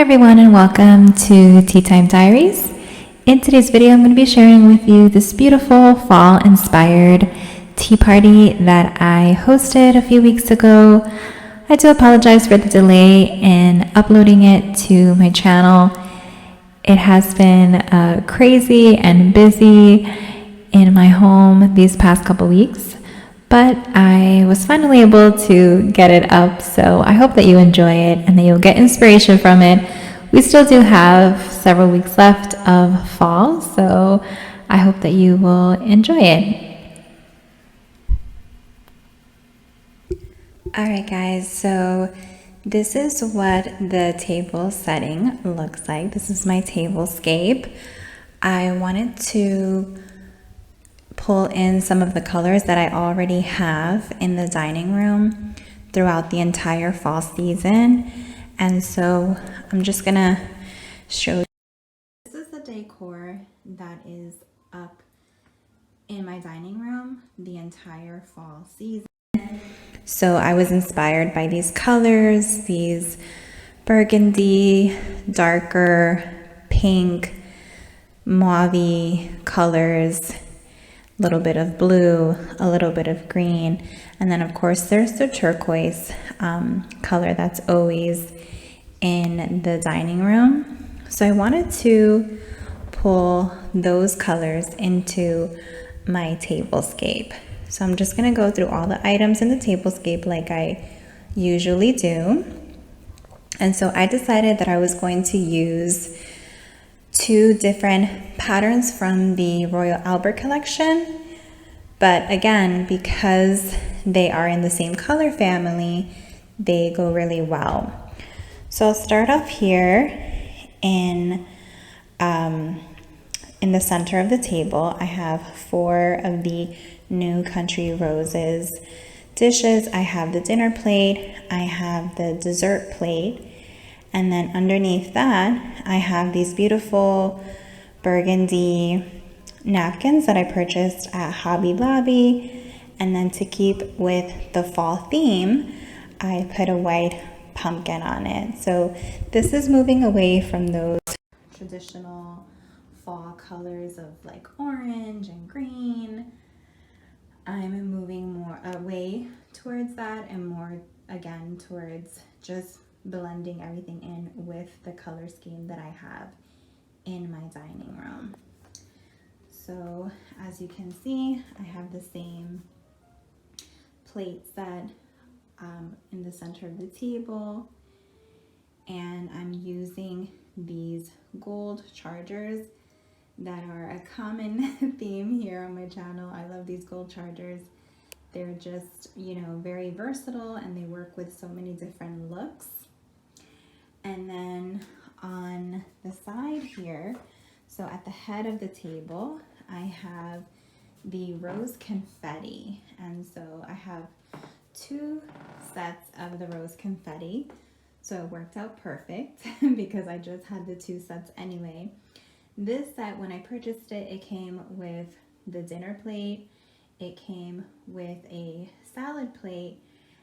everyone, and welcome to Tea Time Diaries. In today's video, I'm going to be sharing with you this beautiful fall-inspired tea party that I hosted a few weeks ago. I do apologize for the delay in uploading it to my channel. It has been crazy and busy in my home these past couple weeks, but I was finally able to get it up, so I hope that you enjoy it and that you'll get inspiration from it. We still do have several weeks left of fall, so I hope that you will enjoy it. Alright guys, so this is what the table setting looks like. This is my tablescape. I wanted to pull in some of the colors that I already have in the dining room throughout the entire fall season, and so I'm just gonna show you. This is the decor that is up in my dining room the entire fall season. So I was inspired by these colors, these burgundy, darker, pink, mauve colors, a little bit of blue, a little bit of green, and then of course there's the turquoise color that's always in the dining room. So I wanted to pull those colors into my tablescape. So I'm just going to go through all the items in the tablescape like I usually do. And so I decided that I was going to use two different patterns from the Royal Albert collection, but again, because they are in the same color family, they go really well. So I'll start off here in the center of the table. I have 4 of the New Country Roses dishes. I have the dinner plate, I have the dessert plate, and then underneath that I have these beautiful burgundy napkins that I purchased at Hobby Lobby. And then to keep with the fall theme, I put a white pumpkin on it. So this is moving away from those traditional fall colors of like orange and green. I'm moving more away towards that and more again towards just blending everything in with the color scheme that I have in my dining room. So as you can see, I have the same plate set in the center of the table, and I'm using these gold chargers that are a common theme here on my channel. I love these gold chargers. They're just, you know, very versatile and they work with so many different looks. And then on the side here, so at the head of the table, I have the rose confetti. And so I have 2 sets of the rose confetti. So it worked out perfect because I just had the 2 sets anyway. This set, when I purchased it, it came with the dinner plate, it came with a salad plate,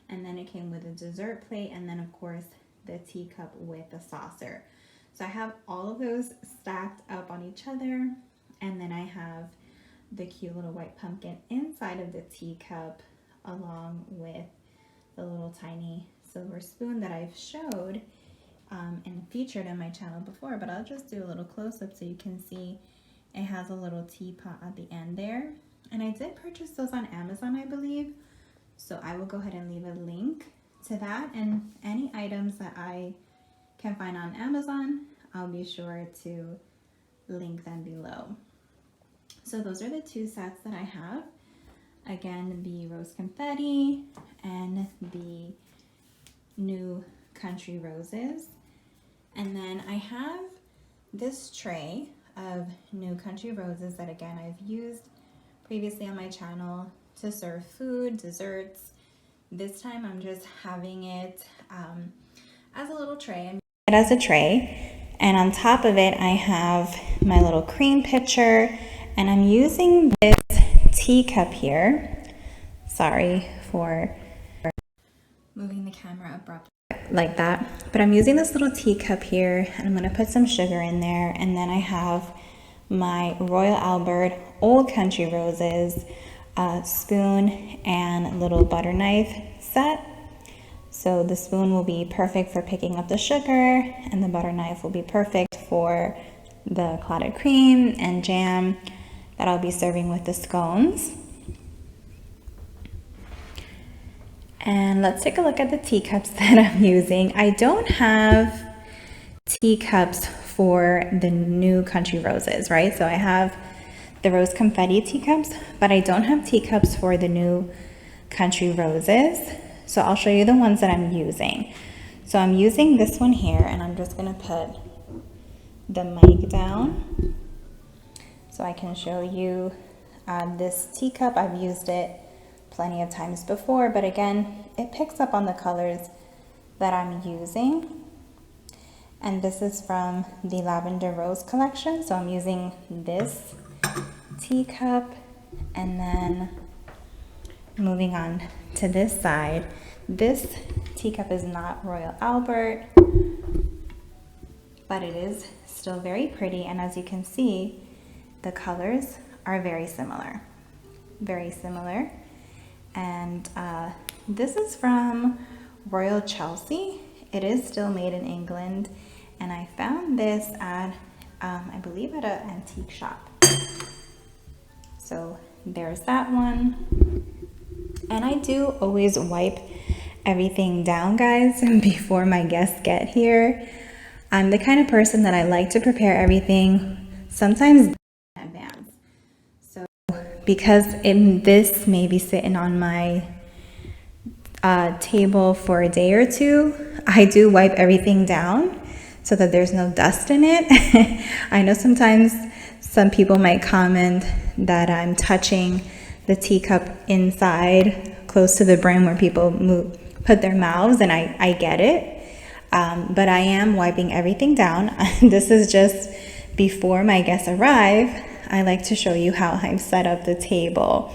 and then it came with a dessert plate, and then of course the teacup with the saucer. So I have all of those stacked up on each other, and then I have the cute little white pumpkin inside of the teacup along with the little tiny silver spoon that I've showed and featured in my channel before, but I'll just do a little close-up so you can see it has a little teapot at the end there. And I did purchase those on Amazon, I believe, so I will go ahead and leave a link to that, and any items that I can find on Amazon, I'll be sure to link them below. So those are the 2 sets that I have. Again, the rose confetti and the New Country Roses. And then I have this tray of New Country Roses that again I've used previously on my channel to serve food, desserts. This time I'm just having it as a little tray. As a tray, and on top of it I have my little cream pitcher, and I'm using this teacup here. Sorry for moving the camera abruptly. like that. But I'm using this little teacup here, and I'm gonna put some sugar in there, and then I have my Royal Albert Old Country Roses spoon and little butter knife set. So the spoon will be perfect for picking up the sugar, and the butter knife will be perfect for the clotted cream and jam that I'll be serving with the scones. And let's take a look at the teacups that I'm using. I don't have teacups for the new Country Roses, right? So I have the rose confetti teacups, but I don't have teacups for the new Country Roses. So I'll show you the ones that I'm using. So I'm using this one here, and I'm just gonna put the mic down so I can show you this teacup. I've used it plenty of times before, but again, it picks up on the colors that I'm using. And this is from the Lavender Rose collection. So I'm using this teacup, and then moving on to this side. This teacup is not Royal Albert, but it is still very pretty. And as you can see, the colors are very similar, very similar. And this is from Royal Chelsea. It is still made in England, and I found this at, I believe at an antique shop. So there's that one. And I do always wipe everything down, guys, before my guests get here. I'm the kind of person that I like to prepare everything sometimes in advance. So because this may be sitting on my table for a day or two, I do wipe everything down so that there's no dust in it. I know sometimes some people might comment that I'm touching the teacup inside close to the brim where people put their mouths, and I get it. But I am wiping everything down. This is just before my guests arrive. I like to show you how I've set up the table.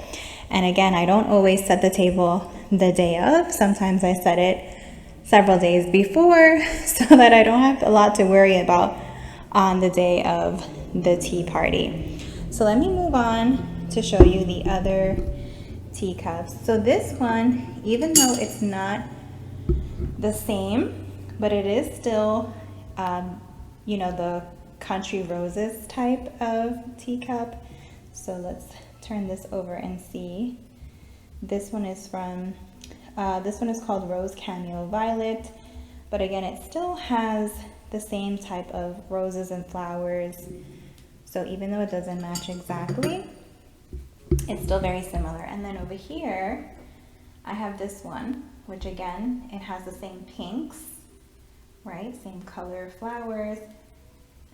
And again, I don't always set the table the day of. Sometimes I set it several days before so that I don't have a lot to worry about on the day of the tea party. So let me move on to show you the other teacups. So this one, even though it's not the same, but it is still, you know, the Country Roses type of teacup. So let's turn this over and see. This one is from, this one is called Rose Cameo Violet, but again, it still has the same type of roses and flowers. So even though it doesn't match exactly, it's still very similar. And then over here, I have this one, which again, it has the same pinks, right? Same color flowers.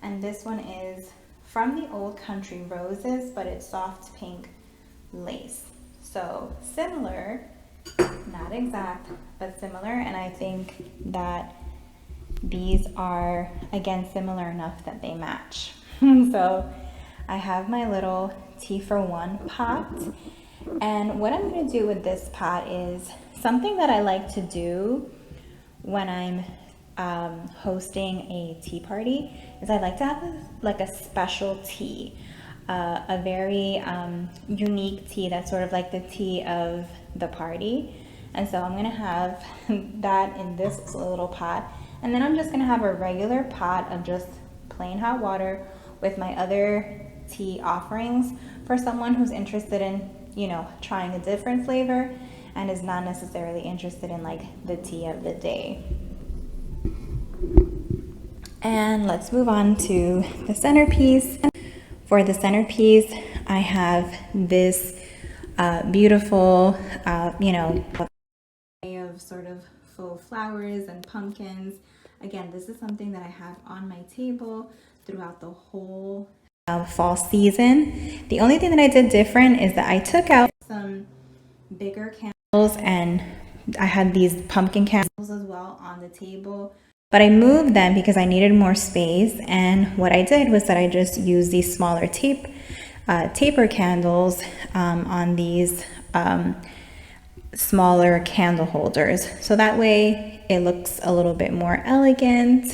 And this one is from the Old Country Roses, but it's soft pink lace. So similar, not exact, but similar. And I think that these are, again, similar enough that they match. So I have my little tea for one pot. And what I'm gonna do with this pot is something that I like to do when I'm hosting a tea party is I like to have like a special tea, a very unique tea that's sort of like the tea of the party. And so I'm gonna have that in this little pot, and then I'm just gonna have a regular pot of just plain hot water with my other tea offerings for someone who's interested in, you know, trying a different flavor and is not necessarily interested in like the tea of the day. And let's move on to the centerpiece. For the centerpiece, I have this beautiful, you know, of sort of faux flowers and pumpkins. Again, this is something that I have on my table throughout the whole fall season. The only thing that I did different is that I took out some bigger candles, and I had these pumpkin candles as well on the table. But I moved them because I needed more space, and what I did was that I just used these smaller taper candles on these smaller candle holders. So that way it looks a little bit more elegant.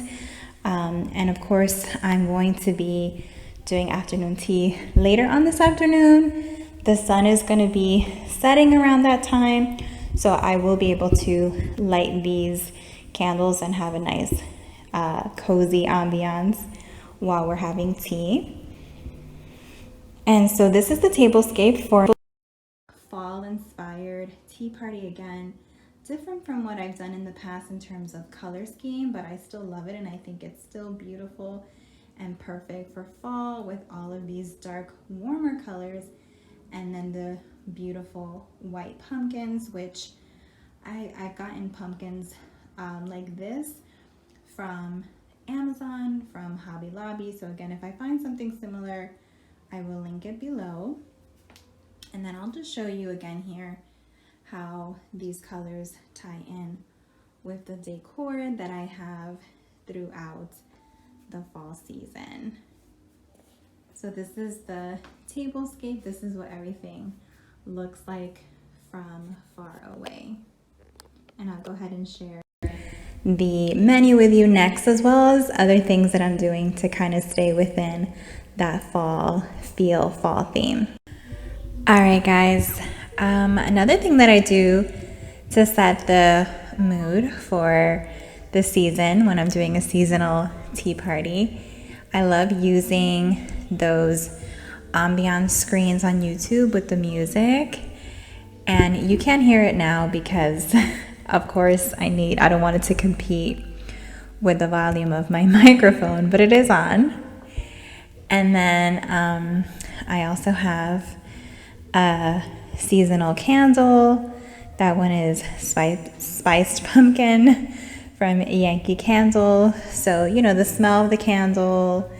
And of course, I'm going to be doing afternoon tea later on this afternoon. The sun is going to be setting around that time, so I will be able to light these candles and have a nice cozy ambiance while we're having tea. And so this is the tablescape for fall inspired tea party. Again, different from what I've done in the past in terms of color scheme, but I still love it and I think it's still beautiful and perfect for fall with all of these dark, warmer colors, and then the beautiful white pumpkins, which I've gotten pumpkins like this from Amazon, from Hobby Lobby. So again, if I find something similar, I will link it below. And then I'll just show you again here how these colors tie in with the decor that I have throughout the fall season. So this is the tablescape. This is what everything looks like from far away. And I'll go ahead and share the menu with you next, as well as other things that I'm doing to kind of stay within that fall feel, fall theme. All right, guys. Another thing that I do to set the mood for the season when I'm doing a seasonal tea party, I love using those ambiance screens on YouTube with the music. And you can't hear it now because of course I don't want it to compete with the volume of my microphone, but it is on. And then I also have a seasonal candle. That one is spiced pumpkin from Yankee Candle. So, you know, the smell of the candle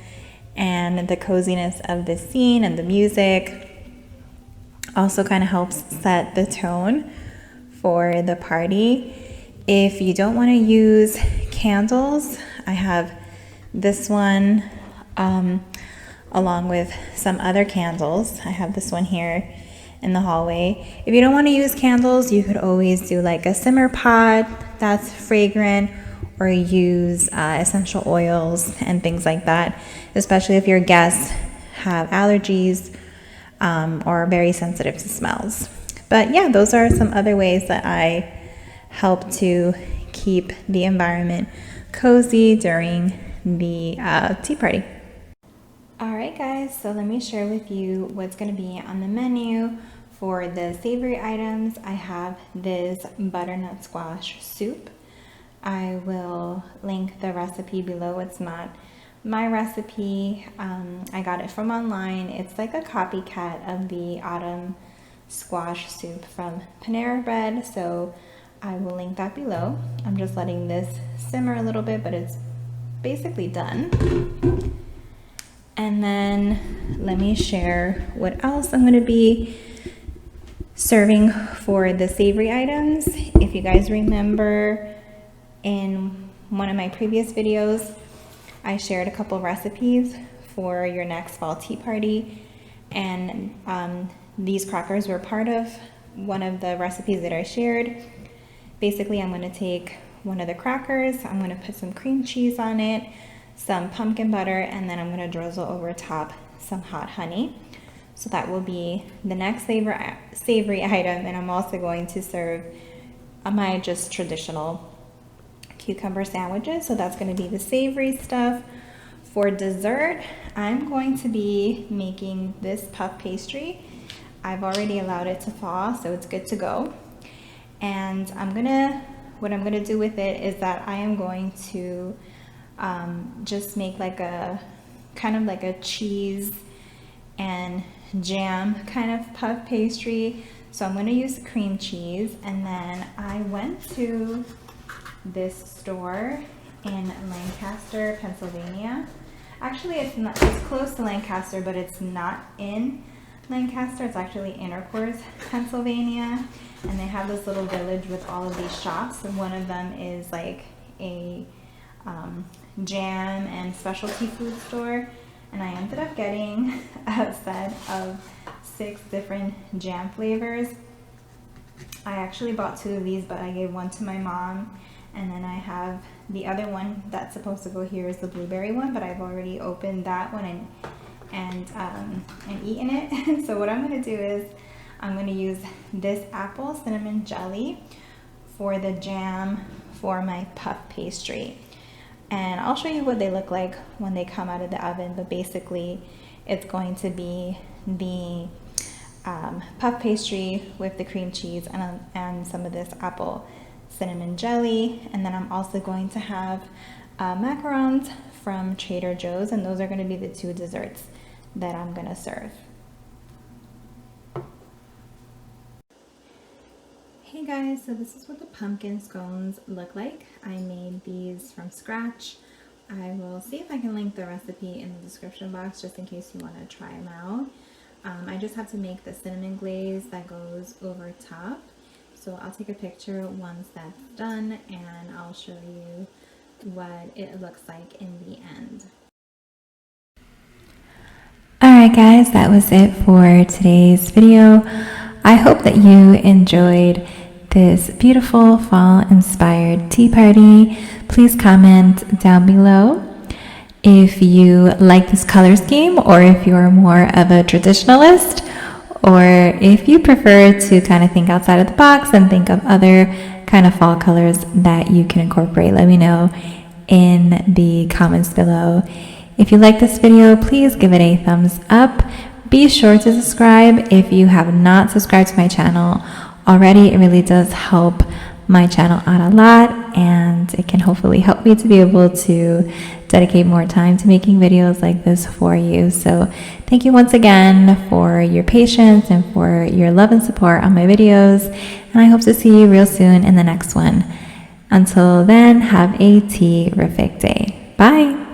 and the coziness of the scene and the music also kind of helps set the tone for the party. If you don't want to use candles, I have this one along with some other candles. I have this one here in the hallway. If you don't want to use candles, you could always do like a simmer pot that's fragrant, or use essential oils and things like that, especially if your guests have allergies or are very sensitive to smells. But yeah, those are some other ways that I help to keep the environment cozy during the tea party. All right, guys, so let me share with you what's going to be on the menu. For the savory items, I have this butternut squash soup. I will link the recipe below. It's not my recipe. I got it from online. It's like a copycat of the autumn squash soup from Panera Bread, so I will link that below. I'm just letting this simmer a little bit, but it's basically done. And then let me share what else I'm going to be serving for the savory items. If you guys remember, in one of my previous videos, I shared a couple recipes for your next fall tea party, and these crackers were part of one of the recipes that I shared. Basically, I'm going to take one of the crackers, I'm going to put some cream cheese on it, some pumpkin butter, and then I'm going to drizzle over top some hot honey. So that will be the next savory item, and I'm also going to serve my just traditional cucumber sandwiches. So that's going to be the savory stuff. For dessert, I'm going to be making this puff pastry. I've already allowed it to thaw, so it's good to go. And what I'm gonna do with it is that I am going to just make like a kind of like a cheese and jam kind of puff pastry. So I'm going to use cream cheese, and then I went to this store in Lancaster, Pennsylvania. Actually, it's close to Lancaster, but it's not in Lancaster. It's actually Intercourse, Pennsylvania, and they have this little village with all of these shops, and one of them is like a jam and specialty food store. And I ended up getting a set of 6 different jam flavors. I actually bought 2 of these, but I gave one to my mom, and then I have the other one that's supposed to go here is the blueberry one, but I've already opened that one and eaten it. So what I'm going to do is I'm going to use this apple cinnamon jelly for the jam for my puff pastry. And I'll show you what they look like when they come out of the oven, but basically it's going to be the puff pastry with the cream cheese and some of this apple cinnamon jelly. And then I'm also going to have macarons from Trader Joe's, and those are going to be the 2 desserts that I'm going to serve. Hey guys, so this is what the pumpkin scones look like. I made these from scratch. I will see if I can link the recipe in the description box just in case you want to try them out. I just have to make the cinnamon glaze that goes over top. So I'll take a picture once that's done and I'll show you what it looks like in the end. Alright guys, that was it for today's video. I hope that you enjoyed this beautiful fall-inspired tea party. Please comment down below if you like this color scheme, or if you're more of a traditionalist, or if you prefer to kind of think outside of the box and think of other kind of fall colors that you can incorporate. Let me know in the comments below. If you like this video, please give it a thumbs up. Be sure to subscribe if you have not subscribed to my channel already. It really does help my channel out a lot, and it can hopefully help me to be able to dedicate more time to making videos like this for you. So thank you once again for your patience and for your love and support on my videos, and I hope to see you real soon in the next one. Until then, have a tea-rific day. Bye!